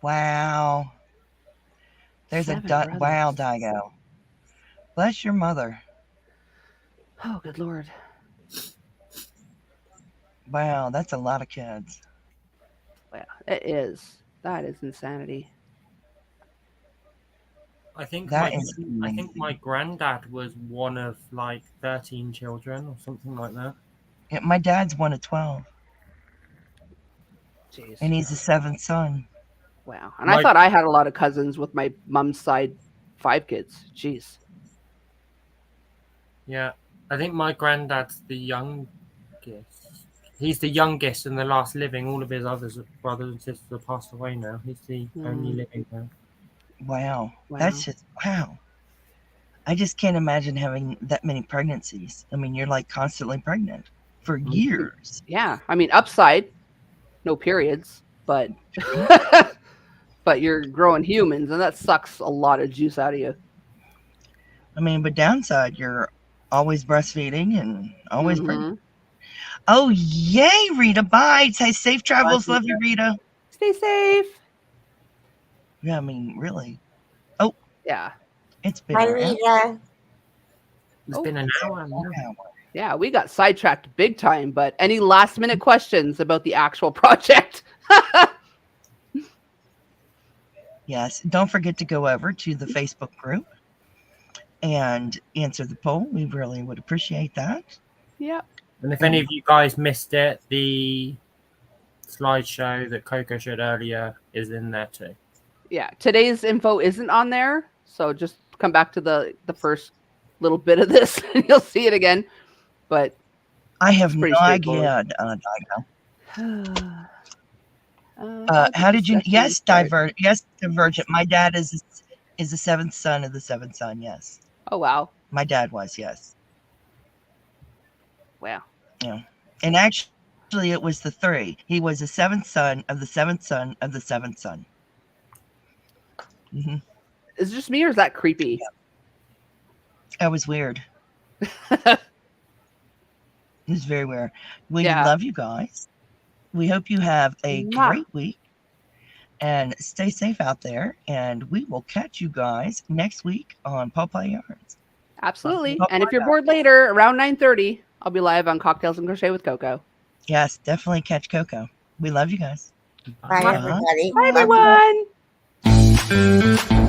wow. There's a
7
dot. Wow,
brothers.
Digo. Bless your mother.
Oh, good Lord.
Wow, that's a lot of kids.
Wow, it is. That is insanity.
I think
That
my,
is
I think
amazing.
my granddad was one of like 13 children or something like that.
Yeah, my dad's one of 12,
Jeez.
and he's the seventh son.
Wow. And I
My-
thought I had a lot of cousins with my mom's side, 5 kids. Jeez.
Yeah, I think my granddad's the youngest. He's the youngest and the last living. All of his brothers and sisters have passed away now. He's the only living now.
Wow.
Wow.
That's just wow. I just can't imagine having that many pregnancies. I mean, you're like constantly pregnant for years.
Yeah. I mean, upside, no periods, but but you're growing humans, and that sucks a lot of juice out of you.
I mean, but downside, you're always breastfeeding and always pregnant.
Mhm.
Oh, yay, Rita. Bye. Say safe travels.
Bye,
Love you, Rita.
Stay safe.
Yeah, I mean, really.
Yeah.
It's been
Hi,
an
Rita.
It's
Oh.
been an hour.
hour.
Yeah, we got sidetracked big time, but any last minute questions about the actual project?
Yes. Don't forget to go over to the Facebook group and answer the poll. We really would appreciate that.
Yep.
And if any of you guys missed it, the slideshow that Coco showed earlier is in there too.
Yeah. Today's info isn't on there, so just come back to the first little bit of this and you'll see it again. But
I have no
pretty
idea, Digo. How did you? Yes, Divergent. My dad is the seventh son of the seventh son. Yes,
Oh, wow.
my dad was. Yes,
Wow.
and actually, it was the three. He was the seventh son of the seventh son of the seventh son. Mm-hmm.
Is it just me or is that creepy?
That was weird. It was very weird. We
Yeah.
love you guys. We hope you have a
Mwah.
great week and stay safe out there. And we will catch you guys next week on Paw Ply Yarns.
Absolutely.
Paw
And if
Ply
you're bored later, around 9:30, I'll be live on Cocktails and Crochet with Coco.
Yes, definitely catch Coco. We love you guys.
Bye, everybody.
Bye,
Love you.
everyone.